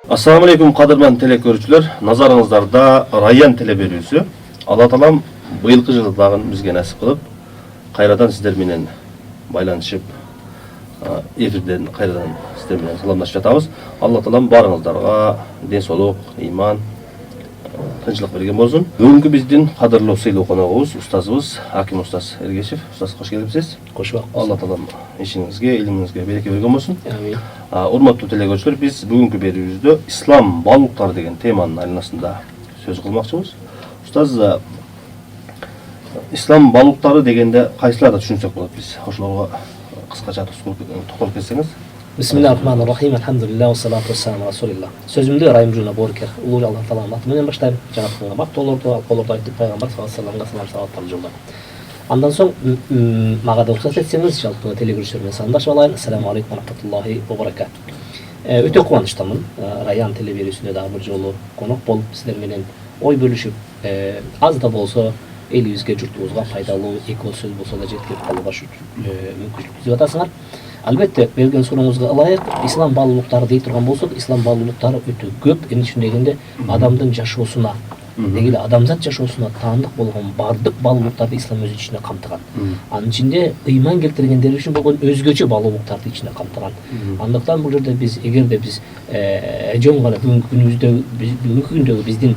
Assalamu alaikum кадырман теле көрүүчүлөр. Назарыңыздарда Раян теле берүүсү. Алла таалам быйылкы жылы дагы бизге насип кылып, кайрадан сиздер менен байланышып, эфирден кайрадан сиздер менен саламдашып жатабыз. Алла таалам барыңыздарга ден соолук, иман, тынччылык берген болсун. Бүгүнкү биздин кадырлуу сыйлуу коногубуз устазыбыз Аким Устаз Эргешев. Устаз кош келипсиз. Кош бак. Алла таалам ишиңизге, илимиңизге береке берген болсун. Амин. Урматтуу теле көрүүчүлөр, биз бүгүнкү берүүбүздө ислам балуктары деген теманын айланасында сөз кылмакчыбыз. Устаз, ислам балуктары дегенде кайсыларды түшүнсөк болот биз? Ошолорго кыскача токтолуп кетсеңиз. Бисмиллахир-рахманир-рахим. Алхамдулилlah, салату вассаламу алейкум. Сөзүмдү Райым жуна боркер. Улуу Алла тааланын аты менен баштайм. Жанаттыгына мактоолорду, алкоолорду айтып пайгамбар саллаллаху алейхи салам салаттарды жолдойм. Андан соң мага да уруксат этсеңиз, жалпы теле көрүүчүлөр менен саламдашып алайын. Ассаламу алейкум ва рахматуллахи ва баракат. Өтө кубанычтамын. Раян теле берүүсүнө дагы бир жолу конок болуп сиздер менен ой бөлүшүп, аз да болсо элибизге, журтубузга пайдалуу эки сөз болсо да жеткирип калууга мүмкүнчүлүк түзүп атасыңар. Албетте, берген сурооңузга ылайык, ислам баалуулуктары дей турган болсок, ислам баалуулуктары өтө көп. Эмне үчүн дегенде, адамдын жашоосуна, деги эле адамзат жашоосуна таандык болгон бардык баалуулуктарды ислам өз ичине камтыган. Анын ичинде ыйман келтиргендер үчүн болгон өзгөчө баалуулуктарды ичине камтыган. Андыктан бул жерде биз, эгерде биз жөн гана бүгүнкү күндөгү биздин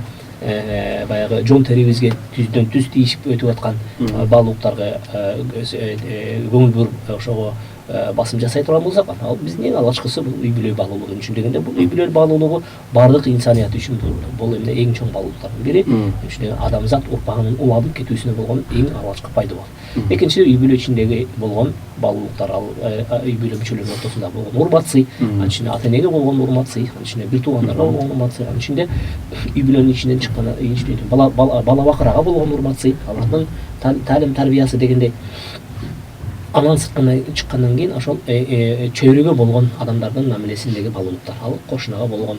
баягы жон терибизге түздөн түз тийишип өтүп аткан баалуулуктарга көңүл буруп ошого басым жасай турган болсак, ал биздин эң алгачкысы бул үй бүлө баалуулугу. Үчүн дегенде бул үй бүлө баалуулугу бардык инсаният үчүн бул эмне эң чоң баалуулуктардын бири. Үчүн адамзат урпагынын уланып кетүүсүнө болгон эң алгачкы пайда болот. Экинчи үй бүлө ичиндеги болгон баалуулуктар, ал үй бүлө мүчөлөрүнүн ортосунда болгон урмат сый, анын ичинде ата энеге болгон урмат сый, анын ичинде бир туугандарга болгон урмат сый, анын ичинде үй бүлөнүн ичинен чыккан бала бакырага болгон урмат сый, алардын таалим тарбиясы дегенде анан сырткына чыккандан кийин ошол чөйрөгө болгон адамдардын мамилесиндеги баалуулуктар, ал кошунага болгон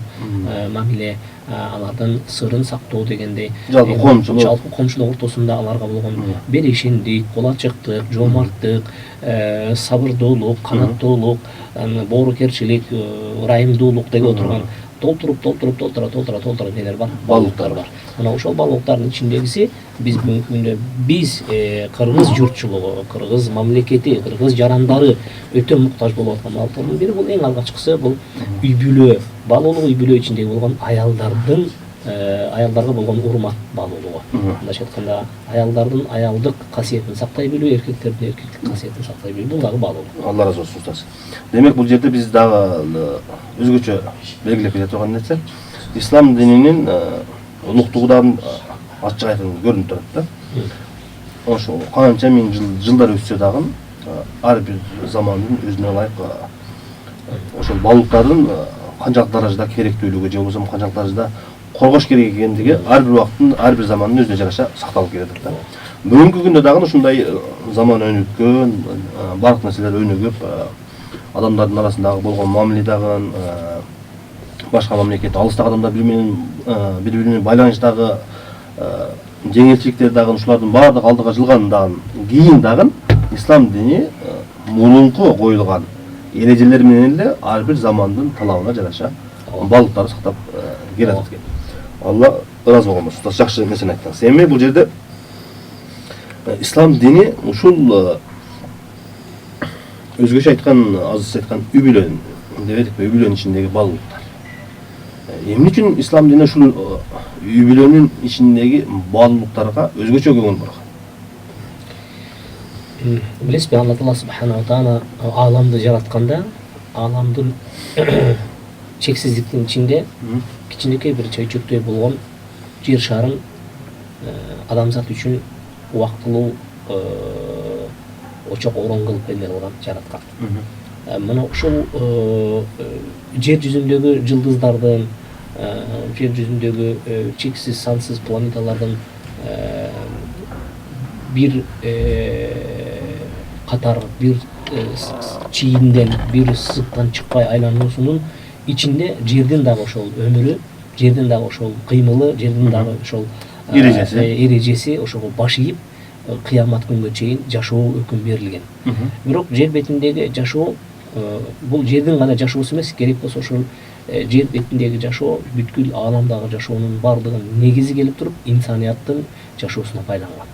мамиле, алардын сырын сактоо дегенде, жалпы коомчулук ортосунда аларга болгон беришиндик, кол ачыктык, жоомарттык, сабырдуулук, канаттуулук, боорукерчилик, ырайымдуулук деп отурган толтура нелер бар, баалуулуктар бар. Мына ошол баалуулуктардын ичиндегиси биз бүгүнкү күндө кыргыз журтчулугу, кыргыз мамлекети, кыргыз жарандары өтө муктаж болуп аткан баалуулуктардын бири бул эң алгачкысы бул үй бүлө, баалуулук үй бүлө ичиндеги болгон аялдарга болгон урмат баалуулугу. Мындайча айтканда, аялдардын аялдык касиетин сактай билүү, эркектердин эркектик касиетин сактай билүү, бул дагы баалуулук. Алла разы болсун устаз. Демек бул жерде биз дагы өзгөчө белгилеп кете турган нерсе, ислам дининин улуктугу дагы ачык айкын көрүнүп турат да. Ошо канча миң жылдар өтсө дагы ар бир замандын өзүнө ылайык ошол баалуулуктардын канчалык даражада керектүүлүгү же болбосо канчалык даражада коргош керек экендиги ар бир убакыттын, ар бир замандын өзүнө жараша сакталып келатат да. Бүгүнкү күндө дагы ушундай заман өнүккөн, бардык нерселер өнүгүп, адамдардын арасындагы болгон мамиле дагы, башка мамлекет, алыстагы адамдар бири менен байланыштагы жеңилчиликтер дагы ушулардын баардыгы алдыга жылгандан кийин дагы ислам дини мурунку коюлган эрежелер менен эле ар бир замандын талабына жараша баалуулуктарды сактап келатат экен. Алла ыраазы болгон болсун. Жакшы нерсени айттыңыз. Эми бул жерде ислам дини ушул өзгөчө айткан, азыр айткан үй бүлө деп этикпи, үй бүлөнүн ичиндеги баалуулуктар. Эмне үчүн ислам дини ушул үй бүлөнүн ичиндеги баалуулуктарга өзгөчө көңүл бурган? Билесизби, Алла Таала субхана ва таала ааламды жаратканда, ааламдын чексиздиктин ичинде кичинекей бир чөйчөктөй болгон жер шарын адамзат үчүн убактылуу очок орун кылып эме кылган, жараткан. Мына ушул жер жүзүндөгү жылдыздардын, жер жүзүндөгү чексиз сансыз планеталардын бир катар, бир чийинден, бир сызыктан чыкпай айлануусунун ичинде жердин дагы ошол өмүрү, жердин дагы ошол кыймылы, жердин дагы ошол эрежеси ошого баш ийип кыямат күнгө чейин жашоо өкүм берилген. Бирок жер бетиндеги жашоо бул жердин гана жашоосу эмес, керек болсо ошол жер бетиндеги жашоо бүткүл ааламдагы жашоонун баардыгын негизи келип туруп инсанияттын жашоосуна байланган.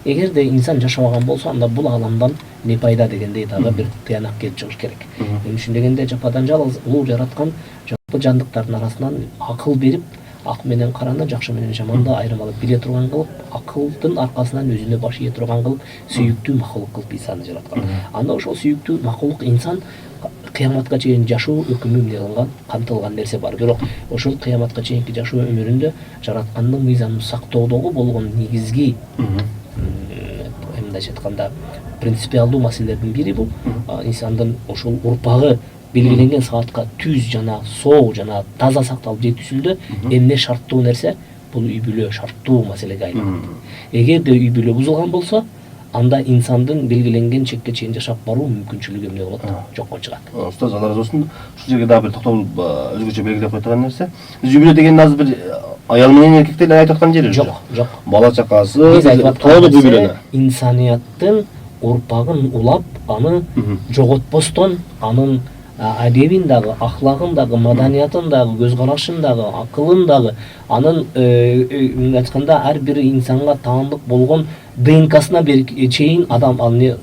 Эгерде инсан жашабаган болсо, анда бул ааламдан не пайда дегендей дагы бир тыянак келип чыгыш керек. Эмне үчүн дегенде жападан жалгыз улуу жараткан жалпы жандыктардын арасынан акыл берип, ак менен караны, жакшы менен жаманды айрым алып биле турган кылып, акылдын аркасынан өзүнө баш ие турган кылып, сүйүктүү макулук кылып инсанды жараткан. Анда ошол сүйүктүү макулук инсан кыяматка чейин жашоо өкүмү эмне кылган, камтылган нерсе бар. Бирок ошол кыяматка чейинки жашоо өмүрүндө жараткандын мыйзамын сактоодогу болгон негизги мындайча айтканда принципиалдуу маселелердин бири бул инсандын ошол урпагы белгиленген саатка түз жана соо жана таза сакталып жетүүсүндө эмне шарттуу нерсе, бул үй бүлө шарттуу маселеге айланат. Эгерде үй бүлө бузулган болсо, анда инсандын белгиленген чекке чейин жашап баруу мүмкүнчүлүгү эмне болот? Жокко чыгат. Устаз, Алла разы болсун. Ушул жерге дагы бир токтолуп өзгөчө белгилеп кой турган нерсе. Биз үй бүлө деген азыр бир аял менен эркекти эле айтып аткан жери жок. Жок. Бала чакасы, Биз айтып аткан үй бүлөнө. Инсанияттын урпагын улап, аны жоготпостон, анын адебин дагы, ахлагын дагы, маданиятын дагы, көз карашын дагы, акылын дагы, анын айтканда ар бир инсанга таандык болгон ДНКсына чейин адам аны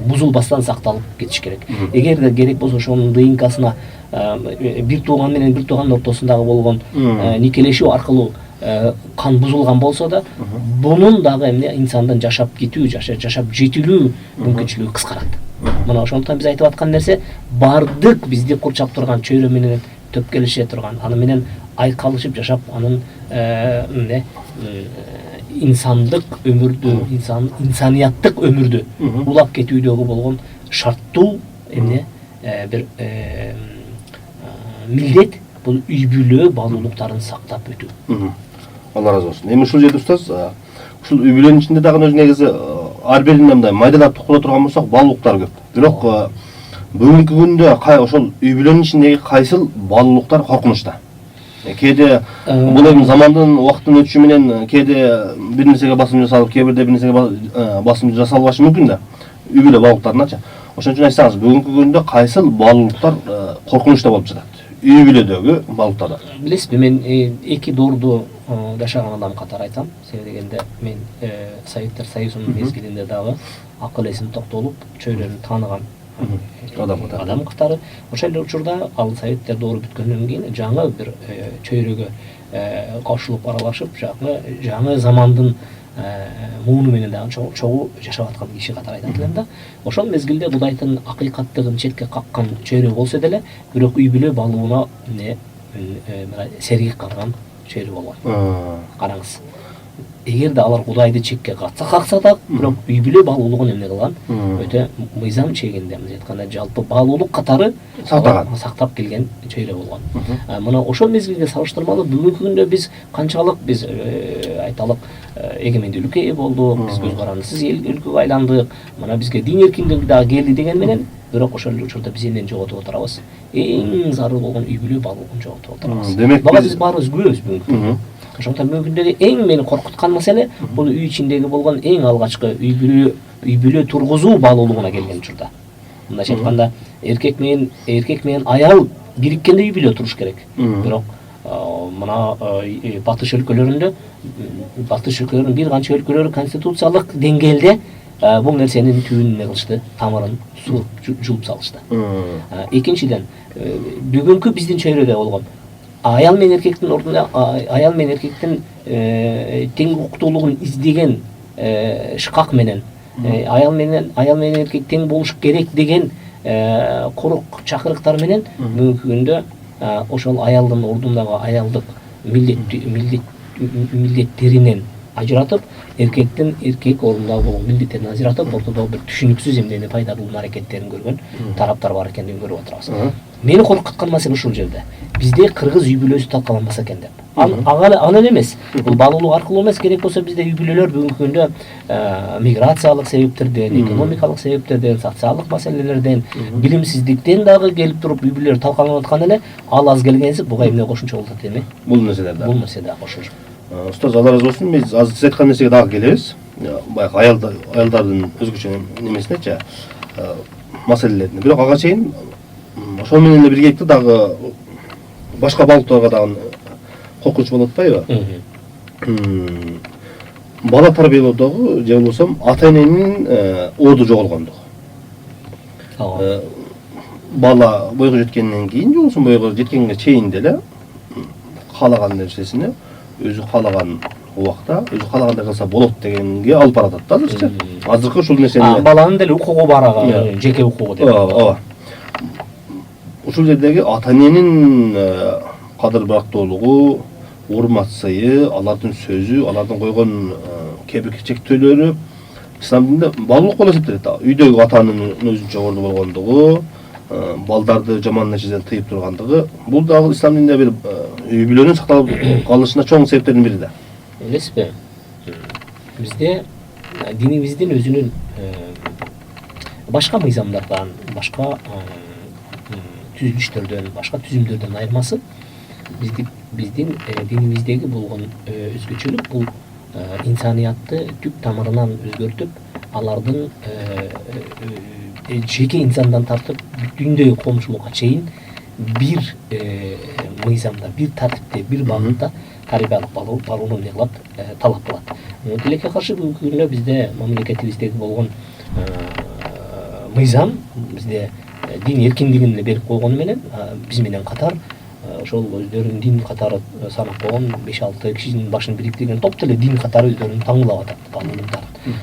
бузулбастан сакталып кетиш керек. Эгерде керек болсо ошонун ДНКсына бир тууган менен бир туугандын ортосундагы болгон никелешүү аркылуу кан бузулган болсо да, бунун дагы эмне инсандын жашап кетүү, жашап жетилүү мүмкүнчүлүгү кыскарат. Мына ошондуктан биз айтып аткан нерсе, бардык бизди курчап турган чөйрө менен төпкелеше турган, аны менен айкалышып жашап, анын инсандык өмүрдү, инсанияттык өмүрдү улап кетүүдөгү болгон шарттуу эмне бир милдет, бул үй бүлө баалуулуктарын сактап өтүү. Алла разы болсун. Эми ушул жерде устаз, ушул үй бүлөнүн ичинде дагы өзү негизи ар бирине мындай майдалап тукула турган болсок, баалуулуктар көп. Бирок бүгүнкү күндө ошол үй бүлөнүн ичиндеги кайсыл баалуулуктар коркунучта? Кээде бул эми замандын убакыттын өтүшү менен кээде бир нерсеге басым жасалып, кээ бирде бир нерсеге басым жасалбашы мүмкүн да. Үй бүлө баалуулуктарыначы. Ошон үчүн айтсаңыз, бүгүнкү күндө кайсыл баалуулуктар коркунучта болуп жатат? Үй бүлөдөгү баалуулуктарда. Билесизби, мен эки доорду жашаган адам катары айтам. Себеби дегенде мен Советтер Союзунун мезгилинде дагы акыл эсим токтолуп, чөйрөнү тааныган адам катары. Ошол эле учурда ал Советтер доору бүткөндөн кийин жаңы бир чөйрөгө кошулуп аралашып, жаңы замандын мууну менен дагы чогуу жашап аткан киши катары айтат элем да. Ошол мезгилде Кудайдын акыйкаттыгын четке каккан чөйрө болсо деле, бирок үй бүлө баалууна сергек калган чөйрө болгон. Караңыз. Эгерде алар Кудайды чекке какса да, бирок үй бүлө баалуулугун эмне кылган? Өтө мыйзам чегинде, айтканда жалпы баалуулук катары сактап келген чөйрө болгон. Мына ошол мезгилге салыштырмалуу бүгүнкү күндө биз канчалык биз айталык эгемендүүлүккө ээ болдук, биз көз карандысыз өлкөгө айландык, мына бизге дин эркиндиги дагы келди деген менен, бирок ошол эле учурда биз эмнени жоготуп отурабыз? Эң зарыл болгон үй бүлө баалуулугун жоготуп отурабыз. Демек биз баарыбыз күбөбүз бүгүнкү. Ошондуктан мүмкүндөгү эң мени коркуткан маселе бул үй ичиндеги болгон эң алгачкы үй бүлө тургузуу баалуулугуна келген учурда. Мындайча айтканда, эркек менен аял бириккенде үй бүлө туруш керек. Бирок мына батыш өлкөлөрүнүн бир канча өлкөлөрү конституциялык деңгээлде бул нерсенин түбүн эмне кылышты, тамырын жууп салышты. Экинчиден, бүгүнкү биздин чөйрөдө болгон аял менен эркектин ордуна аял менен эркектин тең укуктуулугун издеген шкак менен аял менен эркек тең болуш керек деген корук чакырыктар менен бүгүнкү күндө ошол аялдын ордундагы аялдык милдеттеринен ажыратып, эркектин эркек ордундагы болгон милдеттерин ажыратып, ортодо бир түшүнүксүз эмнени пайдалуу аракеттерин көргөн тараптар бар экендигин көрүп отурабыз. Мени коркуткан маселе ушул жерде. Бизде кыргыз үй бүлөсү талкаланбаса экен деп. Анын эмес. Бул баалуулук аркылуу эмес, керек болсо бизде үй бүлөлөр бүгүнкү күндө миграциялык себептерден, экономикалык себептерден, социалдык маселелерден, билимсиздиктен дагы келип туруп үй бүлөлөр талкаланып аткан эле, ал аз келгенсип буга эмне кошумча болуп атат эми? Бул нерсе дагы кошулуп. Устаз, Алла разы болсун. Биз азыр сиз айткан нерсеге дагы келебиз. Баягы аялдардын өзгөчө немесинечи, маселелерине. Бирок ага чейин ошол менен эле биргеликте дагы башка балыктарга дагы коркунуч болуп атпайбы? Бала тарбиялоодогу же болбосо ата эненин орду жоголгондугу. Бала бойго жеткенден кийин же болбосо бойго жеткенге чейин деле каалаган нерсесине өзү каалаган убакта өзү каалагандай кылса болот дегенге алып баратат да азырча. Азыркы ушул нерсени баланын деле укугу бар ага, жеке укугу деп. Ооба. Ушул жердеги ата эненин кадыр барактуулугу, урмат сыйы, алардын сөзү, алардын койгон кебек чектөөлөрү ислам дининде баалуулук болуп эсептелет. Үйдөгү атанын өзүнчө орду болгондугу, балдарды жаман нерседен тыйып тургандыгы, бул дагы ислам дининде бир үй бүлөнүн сакталып калышына чоң себептердин бири да. Эмеспи? Бизде динибиздин өзүнүн башка мыйзамдардан, башка түзүлүштөрдөн, башка түзүмдөрдөн айырмасы биздин динибиздеги болгон өзгөчөлүк бул инсаниятты түп тамырынан өзгөртүп, алардын жеке инсандан тартып бүтүндөй коомчулукка чейин бир мыйзамда, бир тартипте, бир багытта тарбиялык барууну эмне кылат, талап кылат. Тилекке каршы бүгүнкү күндө бизде мамлекетибиздеги болгон мыйзам бизде дин эркиндигин берип койгону менен биз менен катар ошол өздөрүнүн дин катары санап койгон 5-6 кишинин башын бириктирген топ деле дин катары өздөрүн таңуулап атат, калымдар.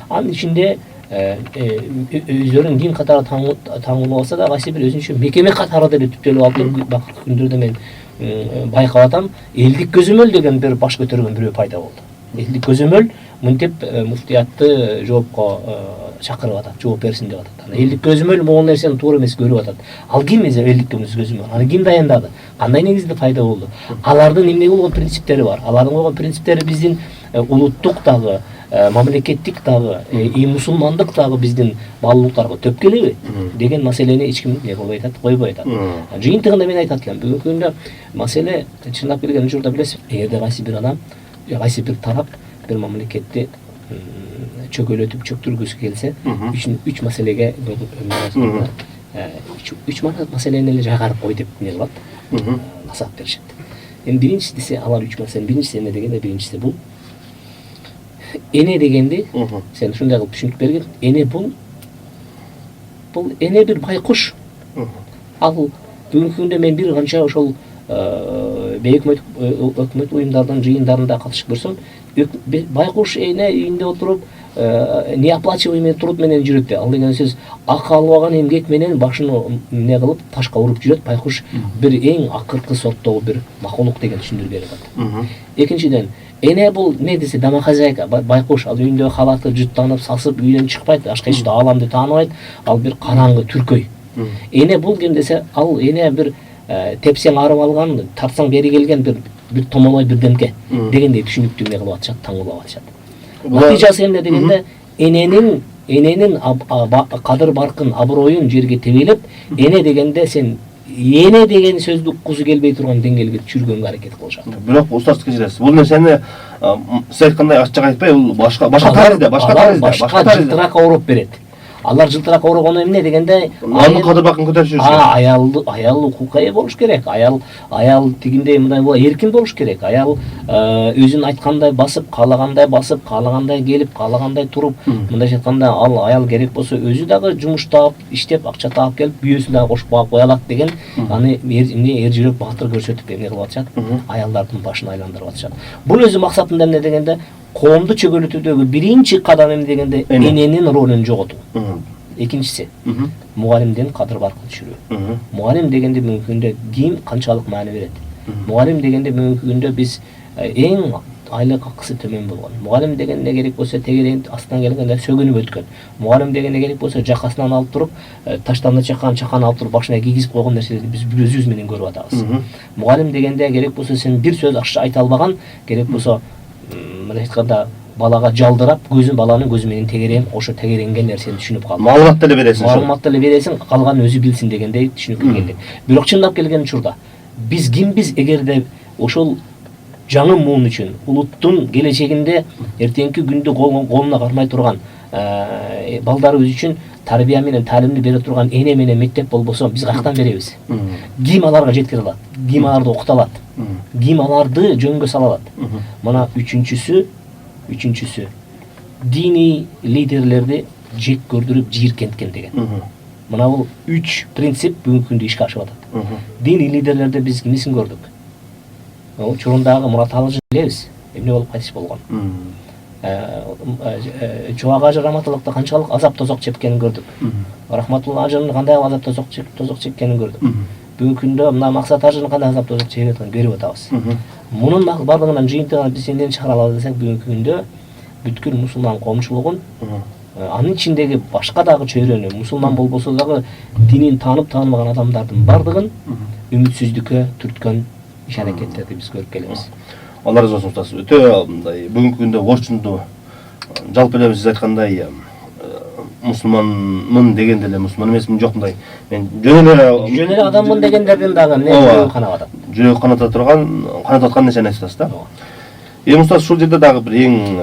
Анын ичинде өздөрүнүн дин катары таңуулап алса да кайсы бир өзүнчө мекеме катары деле түптөлүп алып бакыркы күндөрдө мен байкап атам, элдик көзөмөл деген бир баш көтөргөн бирөө пайда болду. Элдик көзөмөл мынтип муфтиятты жоопко чакырып атат, жооп берсин деп атат. Элдик көзөмөл могул нерсени туура эмес көрүп атат. Ал ким элдик көзөмөл? Аны ким дайындады? Кандай негизде пайда болду? Алардын эмне болгон принциптери бар. Алардын койгон принциптери биздин улуттук дагы, мамлекеттик дагы, мусулмандык дагы биздин баалуулуктарга төп келеби деген маселени эч ким не кылбай атат, койбой атат. Жыйынтыгында мен айтат элем, бүгүнкү күндө маселе чындап келген учурда билесиз, эгерде кайсы бир адам, кайсы бир тарап бир мамлекетти чөгөлөтүп чөктүргүсү келсе, үч маселеге үч маселени эле жайгарып кой деп не кылат, насаат беришет. Эми биринчиси алар үч маселенин биринчиси эмне дегенде, биринчиси бул эне дегенди сен ушундай кылып түшүнүп бергин. Эне бул эне бир байкуш. Ал бүгүнкү күндө мен бир канча ошол өкмөт уюмдардын жыйындарында катышып көрсөм, байкуш эне үйүндө отуруп неоплачиваемый труд менен жүрөт. Ал деген сөз акы албаган эмгек менен башын эмне кылып ташка уруп жүрөт. Байкуш бир эң акыркы сорттогу бир макулук деген түшүндүрүп берип атат. Экинчиден, эне бул не десе домохозяйка, байкуш, ал үйүндө халаты жыттанып, сасып үйдөн чыкпайт, ашка эчте ааламды тааныбайт, ал бир караңгы түркөй. Эне бул ким десе, ал эне бир тепсең арып алган, тартсаң бери келген бир томолой бир демке дегендей түшүнүктүү эмне кылып атышат, таңуулап атышат. Натыйжасы эмне дегенде, эненин кадыр баркын, аброюн жерге тебелеп, эне дегенде сен эне деген сөздү уккусу келбей турган деңгээлге түшүргөнгө аракет кылышат. Бирок устаз кечиресиз. Бул нерсени сиз айткандай ачык айтпай, бул башка таризде, башка жылтырак ороп берет. Алар жылтырак орогону эмне дегенде, аны кадыр баркын көтөрүш үчүн. Аял укукка ээ болуш керек. Аял тигиндей мындай эркин болуш керек. Аял өзүн айткандай басып, каалагандай келип, каалагандай туруп, мындайча айтканда, ал аял керек болсо өзү дагы жумуштап, иштеп, акча таап келип, бүйөсүн дагы кошуп кое алат деген, аны эр жүрөк баатыр көрсөтүп эмне кылып атышат? Аялдардын башын айландырып атышат. Бул өзү максатында эмне дегенде, коомду чөгөлөтүүдөгү биринчи кадам эмне дегенде, эненин ролун жоготуу. Экинчиси, мугалимдин кадыр баркын түшүрүү. Мугалим дегенде бүгүнкү күндө ким канчалык маани берет? Мугалим дегенде бүгүнкү күндө биз эң айлык акысы төмөн болгон. Мугалим дегенде керек болсо тегерен астынан келгенде сөгүнүп өткөн. Мугалим дегенде керек болсо жакасынан алып туруп, таштанды чакан алып туруп башына кийгизип койгон нерселерди биз өзүбүз менен көрүп атабыз. Мугалим дегенде керек болсо сен бир сөз акча айта албаган, керек болсо мындай айтканда балага жалдырап, баланын көзү менен тегерен, ошо тегеренген нерсени түшүнүп калды. Маалымат деле бересиң. Маалымат деле бересиң, калган өзү билсин дегендей түшүнүп келди. Бирок чындап келген учурда биз кимбиз эгерде ошол жаңы муун үчүн, улуттун келечегинде эртеңки күндө колуна кармай турган балдарыбыз үчүн тарбия менен таалимди бере турган эне менен мектеп болбосо биз каяктан беребиз? Ким аларга жеткире алат? Ким аларды окута алат? Ким аларды жөнгө сала алат? Мына үчүнчүсү диний лидерлерди жек көрдүрүп жийиркенткен деген. Мына бул 3 принцип бүгүнкү күндө ишке ашып атат. Диний лидерлерде биз кимисин көрдүк? Учурундагы Мурат Алыжын билебиз. Эмне болуп кайтыш болгон? Чубак Ажы Раматылыкта канчалык азап тозок чеккенин көрдүк. Рахматулла Ажынын кандай азап тозок чеккенин көрдүк. Бүгүнкү күндө мына Максат Ажынын кандай азап тозок чегип атканын көрүп атабыз. Мунун бардыгынан жыйынтыгын биз эмнеден чыгара алабыз десек, бүгүнкү күндө бүткүл мусулман коомчулугун, анын ичиндеги башка дагы чөйрөнү, мусулман болбосо дагы динин таанып тааныбаган адамдардын бардыгын үмүтсүздүккө түрткөн иш аракеттерди биз көрүп келебиз. Allah razı olsun ustası. Öte bugünkü günde borçundu. Жалпы эле сиз айткандай мусулманмын дегенде эле мусулман эмесмин жокмундай. Мен жөн эле адаммын дегендердин дагы эмне канап атат. Жүрөк каната турган, канат аткан нерсени айтасыз да. Эми устаз ушул жерде дагы бир эң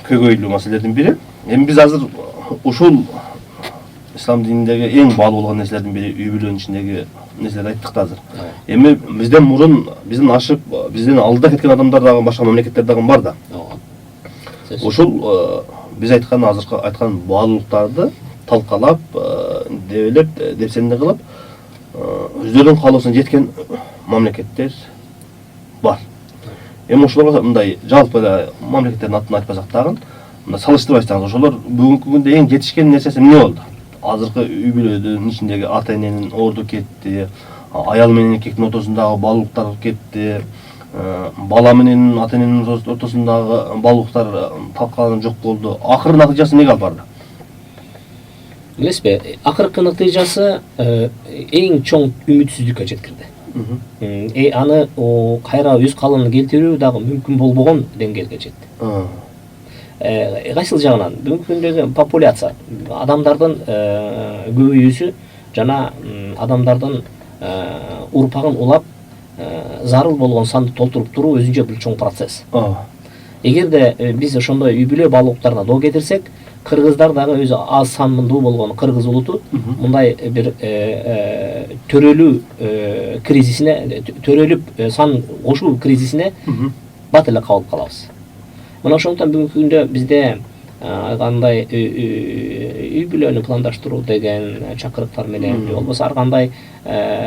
көйгөйлүү маселелердин бири. Эми биз азыр ушул ислам дининдеги эң баалуу болгон нерселердин бири үй бүлөнүн ичиндеги нерселерди айттык да азыр. Эми бизден мурун, бизден ашып, бизден алдыда кеткен адамдар дагы башка мамлекеттерде дагы бар да. Ушул биз азыркы айткан баалуулуктарды талкалап, дебелеп, депсенде кылып, өздөрүнүн каалоосуна жеткен мамлекеттер бар. Эми ошолорго мындай жалпы эле мамлекеттердин атын айтпасак дагы, мына салыштырып айтсаңыз, ошолор бүгүнкү күндө эң жетишкен нерсеси эмне болду? Азыркы үй бүлөнүн ичиндеги ата эненин орду кетти, аял менен эркектин ортосундагы баалуулуктар кетти, бала менен ата эненин ортосундагы баалуулуктар талкаланып жок болду. Акыркы натыйжасы эмнеге алып барды? Билесизби, акыркы натыйжасы эң чоң үмүтсүздүккө жеткирди. Аны кайра өз калыбына келтирүү дагы мүмкүн болбогон деңгээлге жетти. Кайсыл жагынан бүгүнкү күндөгү популяция, адамдардын көбөйүүсү жана адамдардын урпагын улап зарыл болгон санды толтуруп туруу өзүнчө бир чоң процесс. Эгерде биз ошондой үй бүлө баалуулуктарына доо кетирсек, кыргыздар дагы өзү аз сандуу болгон кыргыз улуту мындай бир төрөлүү кризисине, төрөлүп сан кошуу кризисине бат эле кабылып калабыз. Мына ошондуктан бүгүнкү күндө бизде кандай үй бүлөнү пландаштыруу деген чакырыктар менен, болбосо ар кандай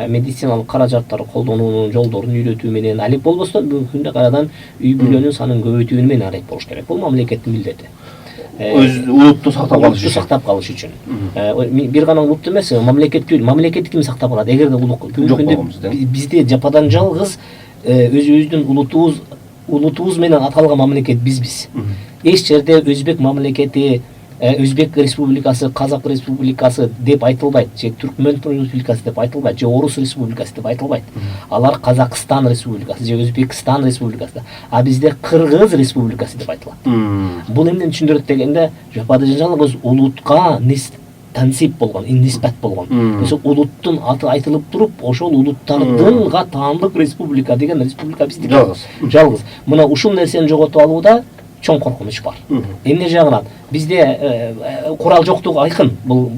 медициналык каражаттар колдонуунун жолдорун үйрөтүү менен алек болбостон бүгүнкү күндө кайрадан үй бүлөнүн санын көбөйтүү менен аракет болуш керек. Бул мамлекеттин милдети. Өз улутту сактап калыш үчүн. Бир гана улут эмес, мамлекетти ким сактап калат? Эгерде бүгүнкү күндө бизде жападан жалгыз өзүбүздүн улутубуз менен аталган мамлекет бизбиз. Эч жерде өзбек мамлекети, Өзбек республикасы, Казак республикасы деп айтылбайт, же Түркмөн республикасы деп айтылбайт, же Орус республикасы деп айтылбайт. Алар Казакстан республикасы, же Өзбекстан республикасы. А бизде Кыргыз республикасы деп айтылат. Бул эмнени түшүндүрөт дегенде, жапада жалгыз улутка тансип болгон, нисбат болгон. Ошо улуттун аты айтылып туруп, ошол улуттардынга таандык республика деген республика биздики. Жалгыз. Мына ушул нерсени жоготуп алууда чоң коркунуч бар. Эмне жагынан бизде курал жоктугу айкын. Бул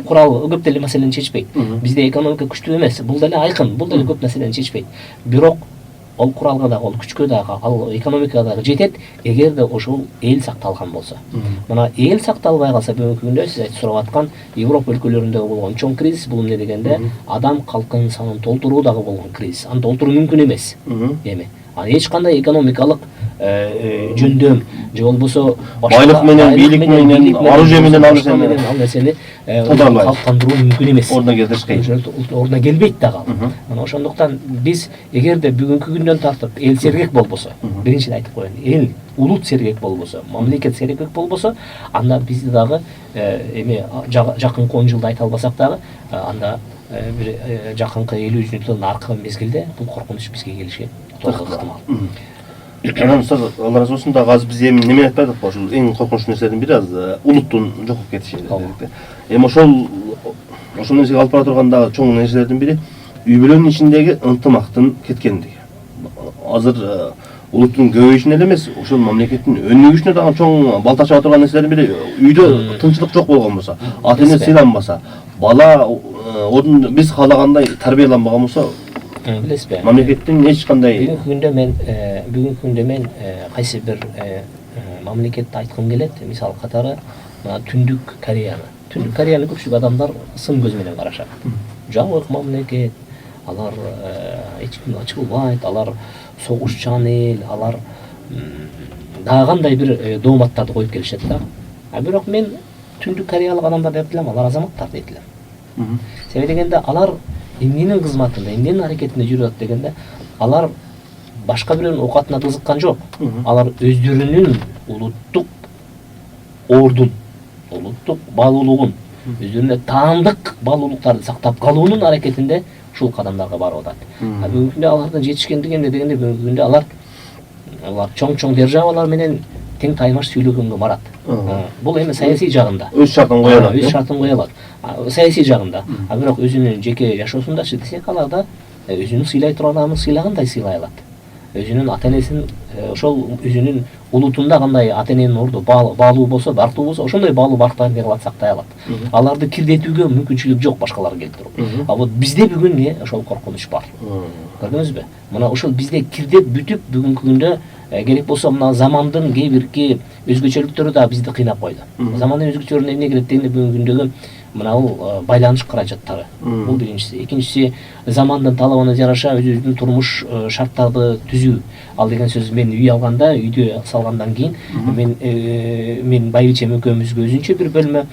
курал көп деле маселени чечпейт. Бизде экономика күчтүү эмес. Бул деле айкын. Бул деле көп маселени чечпейт. Бирок ол куралга дагы, ол күчкө дагы, ал экономикага дагы жетет, эгерде ошол эл сакталган болсо. Мына эл сакталбай калса бүгүнкү күндө сиз сурап аткан Европа өлкөлөрүндө болгон чоң кризис бул эмне дегенде, адам калкынын санын толтуруу дагы болгон кризис. Аны толтуруу мүмкүн эмес. Эми эч кандай экономикалык жөндөм же болбосо байлык менен, бийлик менен, оружие менен ал нерсени калктандыруу мүмкүн эмес. Ордуна келтириш кыйын. Ордуна келбейт дагы. Мына ошондуктан биз эгерде бүгүнкү күндөн тартып эл сергек болбосо, биринчиден айтып коеюн, эл улут сергек болбосо, мамлекет сергек болбосо, анда бизди дагы эми жакынкы 10 жылда айта албасак дагы, анда бир жакынкы 50 жылдын аркы мезгилде бул коркунуч бизге келиши толук ыктымал. Анан устаз, Алла разы болсун, дагы азыр биз эми неме айтпадык го, ушул эң коркунучтуу нерселердин бири азыр улуттун жокуп кетиши. Эми ошол нерсеге алып бара турган дагы чоң нерселердин бири үй бүлөнүн ичиндеги ынтымактын кеткендиги. Азыр улуттун көбөйүшүнө эле эмес, ошол мамлекеттин өнүгүшүнө дагы чоң балта чаба турган нерселердин бири үйдө тынччылык жок болгон болсо, ата эне сыйланбаса, бала биз каалагандай тарбияланбаган болсо, билесизби? мамлекеттин эч кандай бүгүнкү күндө мен кайсы бир мамлекетти айткым келет. Мисалы катары Түндүк Кореяны. Түндүк Кореяны көпчүлүк адамдар сын көз менен карашат. Жабык мамлекет, алар эч ким ачылбайт, алар согушчан эл, алар дагы кандай бир дооматтарды коюп келишет да. Бирок мен Түндүк Кореялык адамдар деп элем, алар азаматтар дейт элем. Себеби дегенде алар эмненин кызматында, эмненин аракетинде жүрүп атат дегенде, алар башка бирөөнүн оокатына кызыккан жок. Алар өздөрүнүн улуттук ордун, улуттук баалуулугун, өздөрүнө таандык баалуулуктарды сактап калуунун аракетинде ушул кадамдарга барып атат. Бүгүнкү күндө алардын жетишкендиги эмне дегенде, бүгүнкү күндө алар чоң державалар менен тең таймаш сүйлөгөнгө барат. Бул эми саясий жагында. Өз шартын кое алат. Өз шартын кое алат. Саясий жагында. Бирок өзүнүн жеке жашоосундачы десек, аларда өзүнүн сыйлай турган адамын сыйлагандай сыйлай алат. Өзүнүн ата энесин, ошол өзүнүн улутунда кандай ата эненин орду баалуу болсо, барктуу болсо, ошондой баалуу барктарын кылат, сактай алат. Аларды кирдетүүгө мүмкүнчүлүк жок башкалар келип туруп. Вот бизде бүгүн ошол коркунуч бар. Көрдүңүзбү? Мына ошол бизде кирдеп бүтүп бүгүнкү күндө керек болсо мына замандын кээ бирки өзгөчөлүктөрү да бизди кыйнап койду. Замандын өзгөчөлүгүнө эмне кирет дегенде, бүгүнкү күндөгү мына бул байланыш каражаттары. Бул биринчиси. Экинчиси, замандын талабына жараша өзүбүздүн турмуш шарттарды түзүү. Ал деген сөз, мен үй алганда, үйдө салгандан кийин мен байбичем экөөбүзгө өзүнчө бир бөлмө,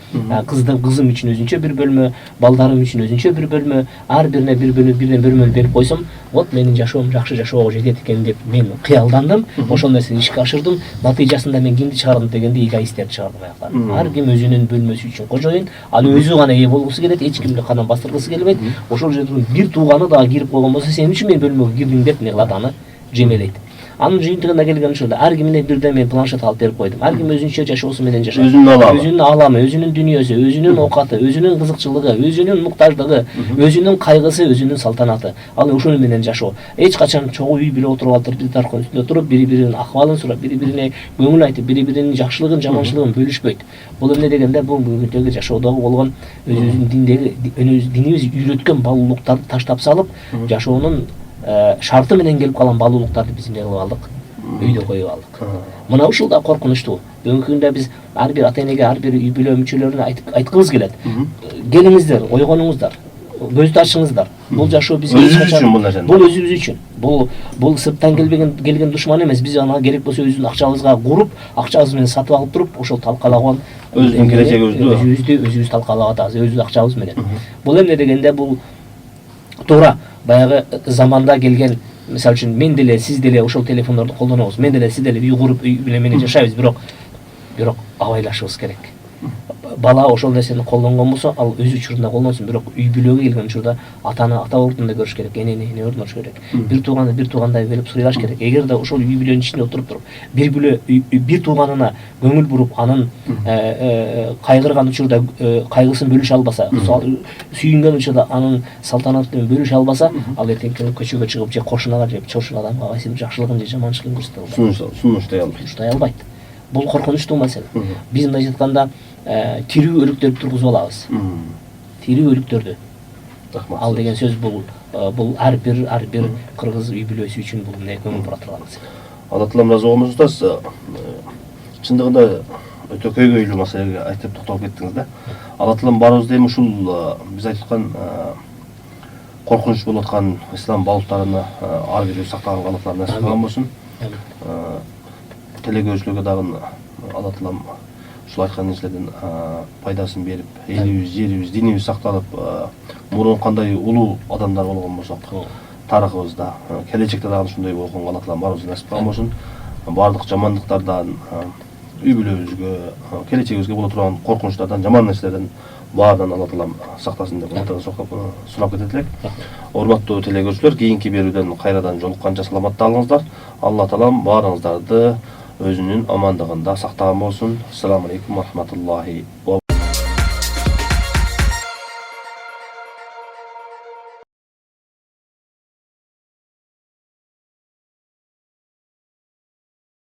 кызым үчүн өзүнчө бир бөлмө, балдарым үчүн өзүнчө бир бөлмө, ар бирине бирден бөлмө берип койсом, вот менин жашоом жакшы жашоого жетет экен деп мен кыялдандым. Ошол нерсени ишке ашырдым. Натыйжасында мен кимди чыгардым дегенде, эгоисттерди чыгардым аяктан. Ар ким өзүнүн бөлмөсү үчүн кожоюн, ал өзү гана ээ болгусу келет, эч кимди кандан бастыргысы келбейт. Ошол жерде бир тууганы дагы кирип койгон болсо, сен үчүн мен бөлмөгө кирдиң деп не кылат, аны жемелейт. Анын жыйынтыгына келген ушунда, ар кимине бирден мен планшет алып берип койдум. Ар ким өзүнчө жашоосу менен жашайт. Өзүнүн ааламы, өзүнүн дүйнөсү, өзүнүн оокаты, өзүнүн кызыкчылыгы, өзүнүн муктаждыгы, өзүнүн кайгысы, өзүнүн салтанаты. Ал ошону менен жашоо. Эч качан чогуу үй бүлө отуруп алып, бир таркын үстүндө туруп, бири-биринин акыбалын сурап, бири-бирине көңүл айтып, бири-биринин жакшылыгын, жаманчылыгын бөлүшпөйт. Бул эмне дегенде, бул бүгүнкү жашоодогу болгон өзүбүздүн динибиз үйрөткөн баалуулуктарды таштап салып, жашоонун шарты менен келип калган баалуулуктарды биз эмне кылып алдык? Үйдө коюп алдык. Мына ушул да коркунучтуу. Бүгүнкү күндө биз ар бир ата энеге, ар бир үй бүлө мүчөлөрүнө айткыбыз келет. Келиңиздер, ойгонуңуздар, көздү ачыңыздар. Бул жашоо бизге бул өзүбүз үчүн. Бул сырттан келген душман эмес. Биз аны керек болсо өзүбүздүн акчабызга куруп, акчабыз менен сатып алып туруп, ошол талкалаган өзүбүздүн келечегибизди өзүбүз талкалап атабыз, өзүбүздүн акчабыз менен. Бул эмне дегенде, бул туура баягы заманда келген, мисалы үчүн мен деле, сиз деле ошол телефондорду колдонобуз. Мен деле, сиз деле үй куруп, үй бүлө менен жашайбыз, бирок абайлашыбыз керек. Бала ошол нерсени колдонгон болсо, ал өз учурунда колдонсун, бирок үй бүлөгө келген учурда атаны ата ордунда көрүш керек, энени эне ордунда көрүш керек. Бир тууганды бир туугандай берип сыйлаш керек. Эгерде ошол үй бүлөнүн ичинде отуруп туруп, бир тууганына көңүл буруп, анын кайгырган учурда кайгысын бөлүшө албаса, сүйүнгөн учурда анын салтанатын бөлүшө албаса, ал эртеңки күнү көчөгө чыгып, же кошунага, же чоршун адамга кайсы бир жакшылыгын же жаманчылыгын көрсөтө албайт. Сунуштай албайт. Бул коркунучтуу маселе. Биз мындай айтканда тирүү өлүктөрдү тургузуп алабыз. Тирүү өлүктөрдү. Ал деген сөз бул ар бир кыргыз үй бүлөсү үчүн бул эмне көңүл бура турган маселе. Алла таалам ыраазы болсун устаз. Чындыгында өтө көйгөйлүү маселеге айтып токтолуп кеттиңиз да. Алла таалам баарыбызды эми ушул биз айтып аткан коркунуч болуп аткан ислам баалуулуктарына ар бирибиз сактаганга Алла таалам насип кылган болсун. Телегөөчүлөргө дагы Алла таалам ушул айткан нерселерден пайдасын берип, элибиз, жерибиз, динибиз сакталып, мурун кандай улуу адамдар болгон болсок, тарыхыбызда, келечекте дагы ушундай болгонго Алла таалам баарыбызга насип кылган болсун. Баардык жамандыктардан, үй бүлөбүзгө, келечегибизге боло турган коркунучтардан, жаман нерселерден баарынан Алла таалам сактасын деп сурап кетет элек. Урматтуу телегөөчүлөр, кийинки берүүдөн кайрадан жолукканча саламатта калыңыздар. Алла таалам баарыңыздарды өзүнүн амандыгында сактаган болсун. Ассаламу алейкум ва рахматуллахи